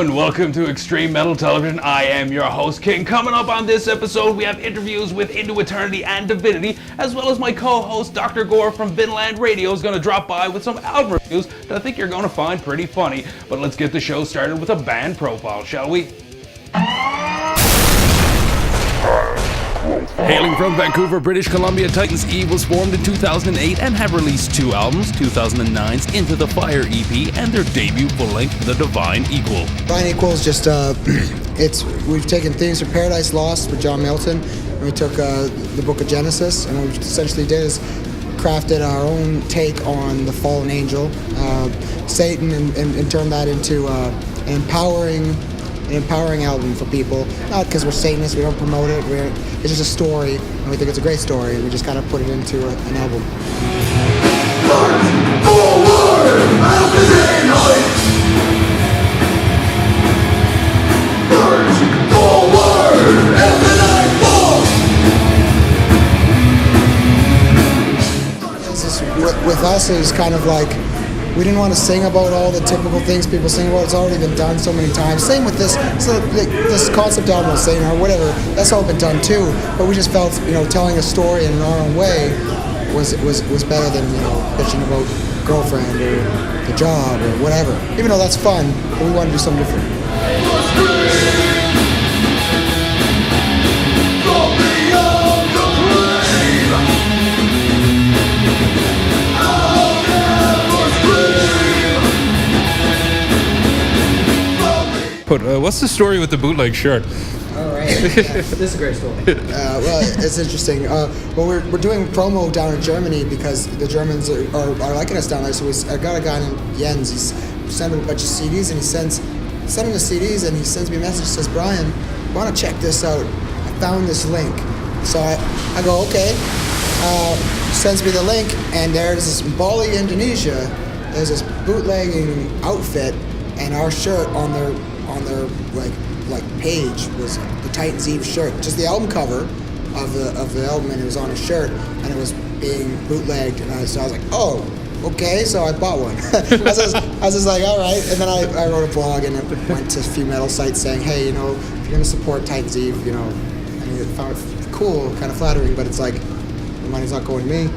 and welcome to Extreme Metal Television. I am your host, King. Coming up on this episode, we have interviews with Into Eternity and Divinity, as well as my co-host, Dr. Gore from Vinland Radio, is going to drop by with some album reviews that I think you're going to find pretty funny. But let's get the show started with a band profile, shall we? Hailing from Vancouver, British Columbia, Titans Eve was formed in 2008 and have released two albums, 2009's Into the Fire EP and their debut full-length, The Divine Equal. Divine Equal is just, we've taken themes from Paradise Lost with John Milton, and we took the book of Genesis, and what we essentially did is crafted our own take on the fallen angel, Satan, and turned that into an empowering album for people. Not because we're Satanists, we don't promote it, it's just a story, and we think it's a great story, and we just kind of put it into an album. With us, it was kind of like, we didn't want to sing about all the typical things people sing about. It's already been done so many times. Same with this. So this concept album, saying or whatever, that's all been done too. But we just felt, telling a story in our own way was better than bitching about girlfriend or the job or whatever. Even though that's fun, but we want to do something different. What's the story with the bootleg shirt? All right, this is a great story. Well, it's interesting. We're doing promo down in Germany because the Germans are liking us down there. So I got a guy named Jens. He's sending a bunch of CDs, and he sends the CDs, and he sends me a message. Says, "Brian, want to check this out? I found this link." So I go, okay. Sends me the link, and there's this in Bali, Indonesia. There's this bootlegging outfit, and our shirt on their like page was the Titans Eve shirt, just the album cover of the album, and it was on a shirt, and it was being bootlegged, and so I was like, oh, okay, so I bought one. I was just like, all right, and then I wrote a blog and it went to a few metal sites saying, hey, if you're gonna support Titans Eve, I found it cool, kind of flattering, but it's like the money's not going to me.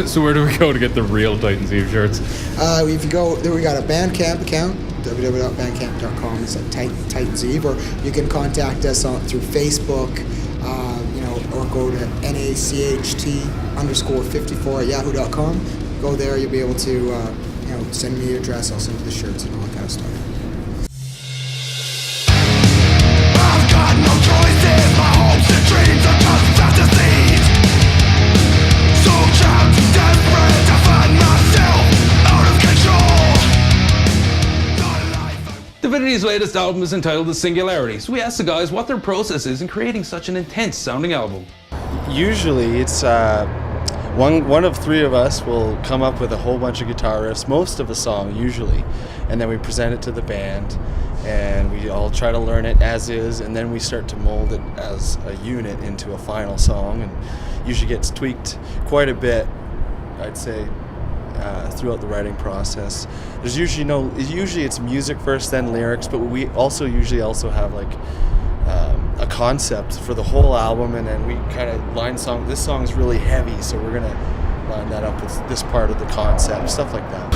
So where do we go to get the real Titans Eve shirts? If you go, we got a Bandcamp account, www.bandcamp.com. It's like Titans Eve, or you can contact us through Facebook, or go to nacht_54@yahoo.com. Go there, you'll be able to, send me your address. I'll send you the shirts and all that kind of stuff. I've got no choices. My hopes and dreams are just fantasies. So trapped, desperate to find myself out of control. Divinity's latest album is entitled The Singularity, so we asked the guys what their process is in creating such an intense-sounding album. Usually it's one of three of us will come up with a whole bunch of guitar riffs, most of the song usually, and then we present it to the band, and we all try to learn it as is, and then we start to mold it as a unit into a final song, and usually gets tweaked quite a bit, I'd say, throughout the writing process. There's usually it's music first, then lyrics, but we usually have like a concept for the whole album, and then we kind of this song is really heavy, so we're gonna line that up with this part of the concept, stuff like that.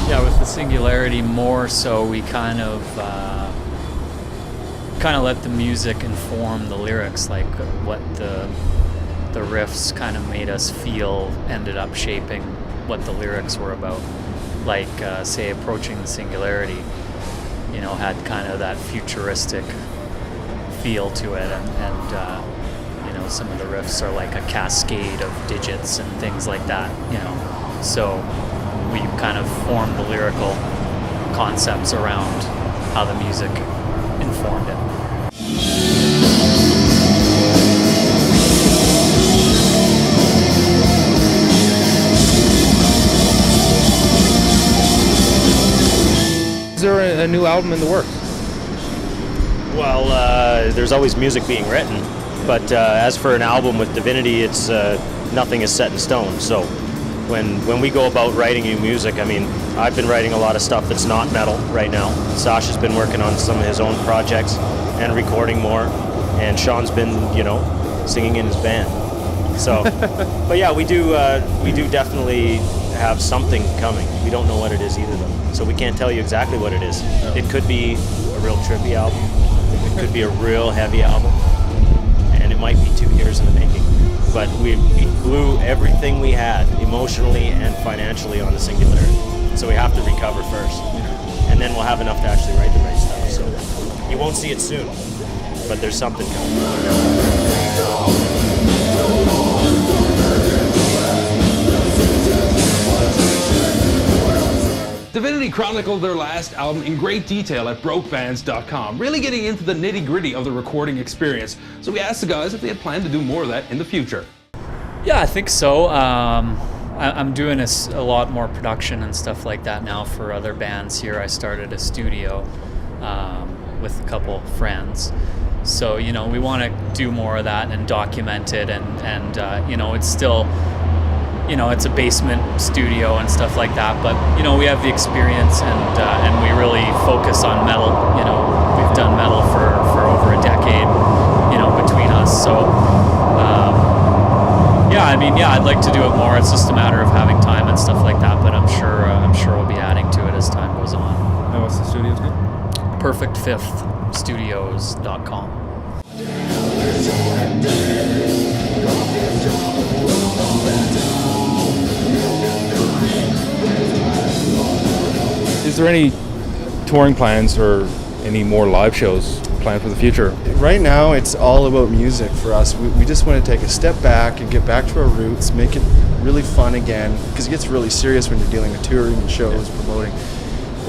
Yeah, with the Singularity more so, we kind of let the music inform the lyrics, like what the riffs kind of made us feel ended up shaping what the lyrics were about. Like, say, Approaching the Singularity, had kind of that futuristic feel to it, and some of the riffs are like a cascade of digits and things like that, So we kind of formed the lyrical concepts around how the music informed it. Is there a new album in the works? Well, there's always music being written, but as for an album with Divinity, it's nothing is set in stone. So when we go about writing new music, I mean, I've been writing a lot of stuff that's not metal right now. Sasha's been working on some of his own projects and recording more, and Sean's been, singing in his band. So, but yeah, we do definitely have something coming. We don't know what it is either, though. So we can't tell you exactly what it is. It could be a real trippy album. It could be a real heavy album, and it might be 2 years in the making. But we blew everything we had emotionally and financially on the Singularity. So we have to recover first. And then we'll have enough to actually write the right stuff. So you won't see it soon, but there's something coming. Divinity chronicled their last album in great detail at brokebands.com, really getting into the nitty-gritty of the recording experience. So we asked the guys if they had planned to do more of that in the future. Yeah, I think so. I'm doing a lot more production and stuff like that now for other bands here. I started a studio with a couple friends. So, we want to do more of that and document it, and it's still, it's a basement studio and stuff like that, but, we have the experience, and we really focus on metal. We've done metal for over a decade, between us. So, I'd like to do it more. It's just a matter of having time and stuff like that, but I'm sure we'll be adding to it as time goes on. And what's the studio's name? PerfectFifthStudios.com. Is there any touring plans or any more live shows planned for the future? Right now, it's all about music for us. We just want to take a step back and get back to our roots, make it really fun again, because it gets really serious when you're dealing with touring and shows, promoting.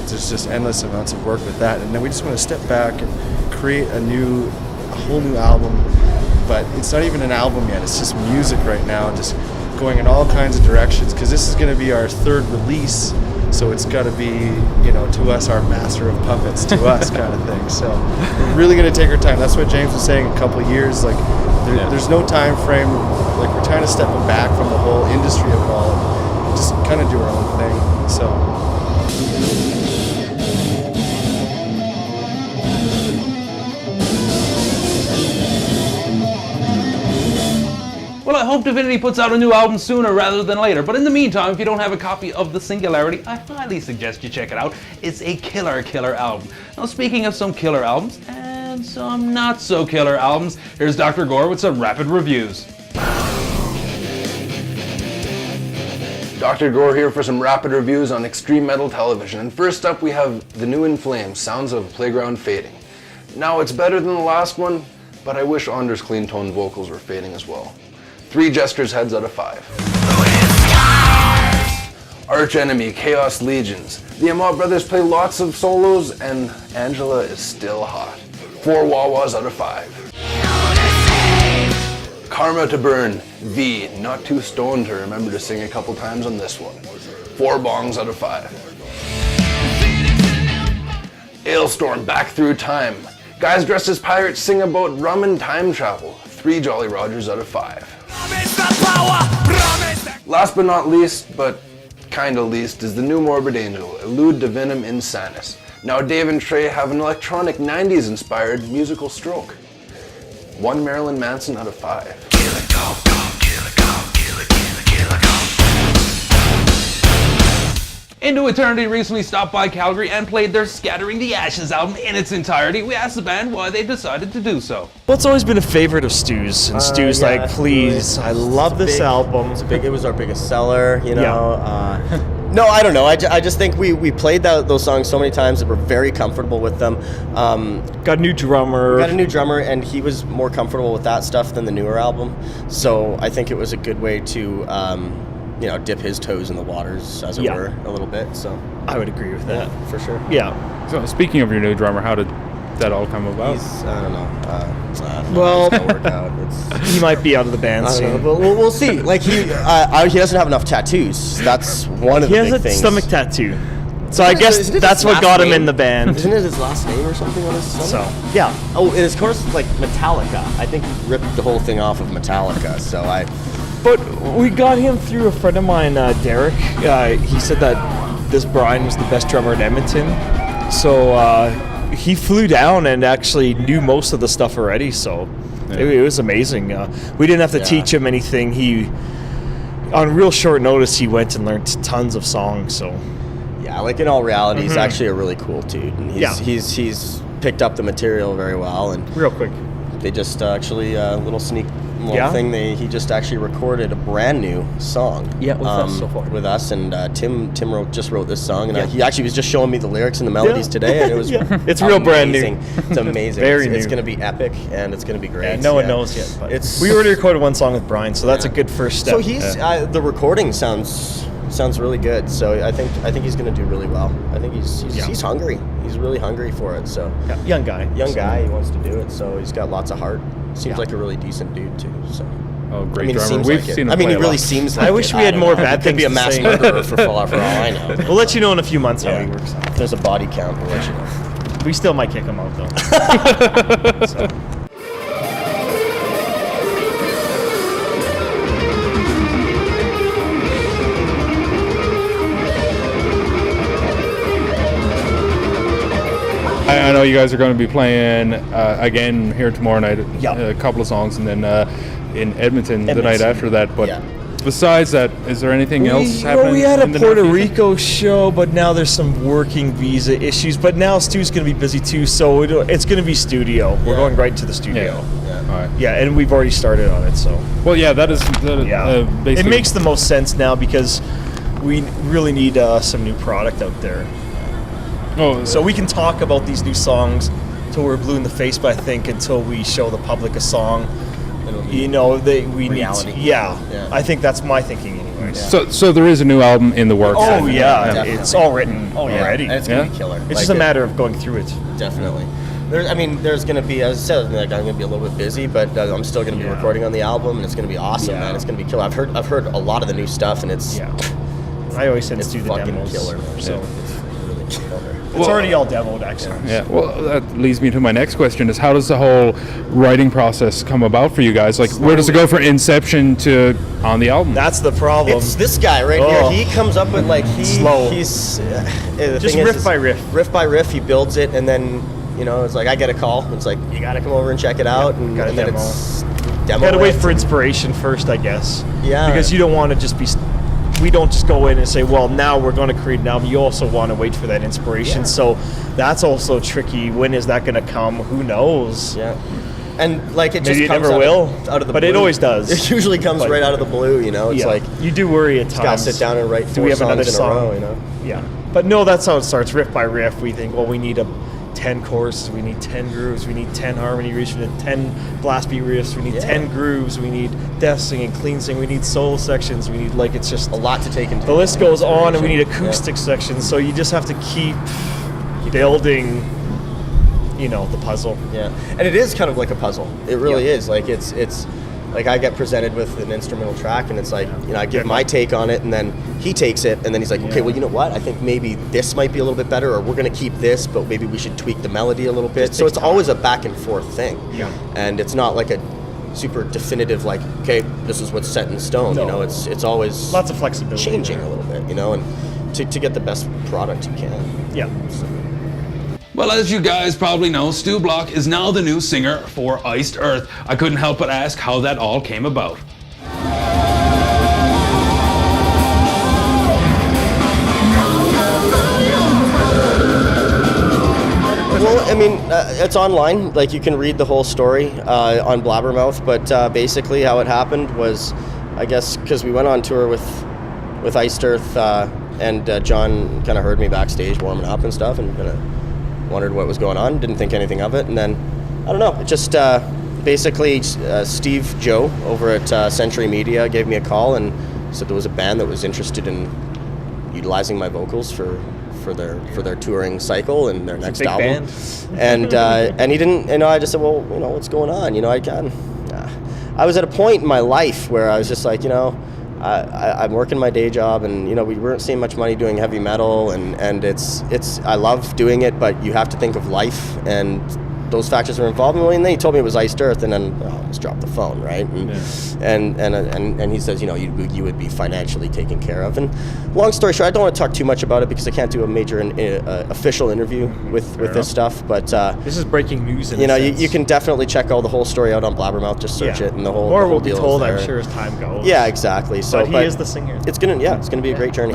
There's just endless amounts of work with that, and then we just want to step back and create a whole new album. But it's not even an album yet, it's just music right now, just going in all kinds of directions, because this is going to be our third release. So it's got to be, to us, our master of puppets, to us kind of thing. So we're really going to take our time. That's what James was saying, a couple of years. Like, there's no time frame. Like, we're trying to step back from the whole industry of it all and just kind of do our own thing. So. Well, I hope Divinity puts out a new album sooner rather than later, but in the meantime, if you don't have a copy of The Singularity, I highly suggest you check it out. It's a killer album. Now, speaking of some killer albums, and some not so killer albums, here's Dr. Gore with some rapid reviews. Dr. Gore here for some rapid reviews on Extreme Metal Television, and first up we have the new In Flames, Sounds of a Playground Fading. Now, it's better than the last one, but I wish Anders' clean-toned vocals were fading as well. 3 Jester's heads out of 5. Arch Enemy, Chaos Legions. The Amat brothers play lots of solos, and Angela is still hot. 4 Wawas out of 5. Karma to Burn, V, not too stoned to remember to sing a couple times on this one. 4 bongs out of 5. Ailstorm, Back Through Time. Guys dressed as pirates sing about rum and time travel. 3 Jolly Rogers out of 5. Last but not least, but kinda least, is the new Morbid Angel, Elude Divinum Insanus. Now Dave and Trey have an electronic 90s inspired musical stroke. 1 Marilyn Manson out of 5. Into Eternity recently stopped by Calgary and played their Scattering the Ashes album in its entirety. We asked the band why they decided to do so. Well, it's always been a favorite of Stu's, and Stu's like, please, I love this album. It was our biggest seller, No, I don't know. I just think we played those songs so many times that we're very comfortable with them. Got a new drummer. And he was more comfortable with that stuff than the newer album. So I think it was a good way to, dip his toes in the waters, as it were, a little bit. So I would agree with that. For sure. Yeah. So speaking of your new drummer, how did that all come about? I don't know. Well, it's gonna work out. He might be out of the band soon. We'll see. Like he doesn't have enough tattoos. That's one of the big things. He has a stomach tattoo. So I guess that's what got him in the band. Isn't it his last name or something on his stomach? So, yeah. Oh, and of course, like Metallica. I think he ripped the whole thing off of Metallica. So But we got him through a friend of mine, Derek. He said that this Brian was the best drummer in Edmonton. So he flew down and actually knew most of the stuff already. So it was amazing. We didn't have to teach him anything. On real short notice, he went and learned tons of songs. So yeah, like in all reality, he's actually a really cool dude. And he's picked up the material very well. And real quick, they just actually a little sneak thing. He just actually recorded a brand new song. Yeah, with us so far. With us, and Tim just wrote this song, and he actually was just showing me the lyrics and the melodies today, and it was it's real brand new. It's amazing. Very new. It's going to be epic, and it's going to be great. No one knows yet, but we already recorded one song with Brian, so that's a good first step. So he's the recording sounds really good. So I think he's going to do really well. I think he's hungry. He's really hungry for it. So young guy. He wants to do it. So he's got lots of heart. Seems like a really decent dude too. So. Oh, great drummer. We've seen him. He really seems like I wish we had more bad things. Could be a mass murderer for all I know. We'll let you know in a few months how he works out. If there's a body count, we'll let you know. We still might kick him out though. So. I know you guys are going to be playing again here tomorrow night, a couple of songs, and then in Edmonton the night after that. But besides that, is there anything else happening? We had a Puerto Rico show, but now there's some working visa issues. But now Stu's going to be busy too, so it's going to be studio. We're going right to the studio. Yeah, and we've already started on it. So that is basically it makes the most sense now because we really need some new product out there. So we can talk about these new songs till we're blue in the face, but I think until we show the public a song, we reality. Need to, I think that's my thinking anyway. So there is a new album in the works. Oh yeah, it's all written already. And it's gonna be killer. It's just a matter of going through it. Definitely. There's going to be, as I said, I'm going to be a little bit busy, but I'm still going to be recording on the album, and it's going to be awesome, man. It's going to be killer. I've heard a lot of the new stuff, and it's I always send Stu the fucking demos, killer. So it's really killer. It's already all demoed, actually. Yeah. Well, that leads me to my next question: is how does the whole writing process come about for you guys? Like, where does it go from inception to on the album? That's the problem. It's this guy right here. He comes up with he's just riff by riff. Riff by riff. He builds it, and then it's like I get a call. It's like you got to come over and check it out, and then it's demo. Got to wait for inspiration first, I guess. Yeah. Because you don't want to just be. We don't just go in and say, well, now we're going to create an album. You also want to wait for that inspiration. Yeah. So that's also tricky. When is that going to come? Who knows? Yeah. And it just maybe it comes never will, out of the but blue. It always does. It usually comes right out of the blue, It's like you do worry at times. Got to sit down and write 4 songs in a row, Yeah. But no, that's how it starts, riff by riff. We think, well, we need 10 choruses, we need 10 grooves, we need 10 harmony riffs, we need 10 blast beat riffs, we need 10 grooves, we need death singing, clean singing, we need solo sections, we need it's just a lot to take into. The list goes on, and we need acoustic sections. So you just have to keep building, the puzzle. Yeah, and it is kind of like a puzzle. It really is. It's like I get presented with an instrumental track, and it's like I give my take on it, and then he takes it, and then he's like, okay, well, you know what? I think maybe this might be a little bit better, or we're going to keep this, but maybe we should tweak the melody a little bit. So it's always a back and forth thing. Yeah. And it's not like a super definitive, okay, this is what's set in stone. No. It's always lots of flexibility, changing a little bit, and to get the best product you can. Yeah. So. Well, as you guys probably know, Stu Block is now the new singer for Iced Earth. I couldn't help but ask how that all came about. Well, I mean, it's online. You can read the whole story on Blabbermouth. But basically, how it happened was, I guess, because we went on tour with Iced Earth, and John kind of heard me backstage warming up and stuff, and kind of wondered what was going on. Didn't think anything of it, and then I don't know. It just basically Steve Joe over at Century Media gave me a call and said there was a band that was interested in utilizing my vocals for their touring cycle and their next album. And he didn't. I just said, well, what's going on? I was at a point in my life where I was just like, I'm working my day job, and we weren't seeing much money doing heavy metal, and it's I love doing it, but you have to think of life, and those factors were involved. And then he told me it was Iced Earth, and then I almost dropped the phone, right? And he says, you would be financially taken care of. And long story short, I don't want to talk too much about it because I can't do a major official interview with this stuff. But this is breaking news. You can definitely check all the whole story out on Blabbermouth. Just search it, and the whole more will be deal told, is there. I'm sure, as time goes. Yeah, exactly. So, but he is the singer. It's gonna be a great journey.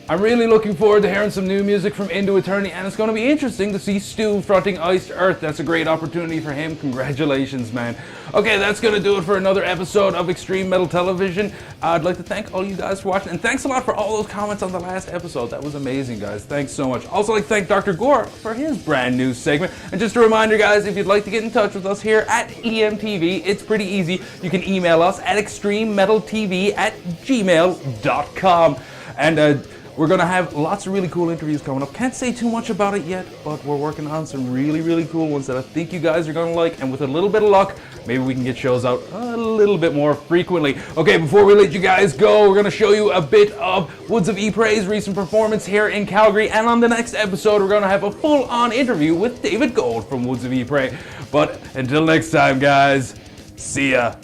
I'm really looking forward to hearing some new music from Into Eternity, and it's going to be interesting to see Stu fronting Iced Earth. That's a great opportunity for him. Congratulations, man. Okay, that's going to do it for another episode of Extreme Metal Television. I'd like to thank all you guys for watching, and thanks a lot for all those comments on the last episode. That was amazing, guys. Thanks so much. Also, like to thank Dr. Gore for his brand new segment. And just a reminder, guys, if you'd like to get in touch with us here at EMTV, it's pretty easy. You can email us at extrememetaltv@gmail.com. And we're going to have lots of really cool interviews coming up. Can't say too much about it yet, but we're working on some really, really cool ones that I think you guys are going to like. And with a little bit of luck, maybe we can get shows out a little bit more frequently. Okay, before we let you guys go, we're going to show you a bit of Woods of Ypre's recent performance here in Calgary. And on the next episode, we're going to have a full-on interview with David Gold from Woods of Ypres. But until next time, guys, see ya.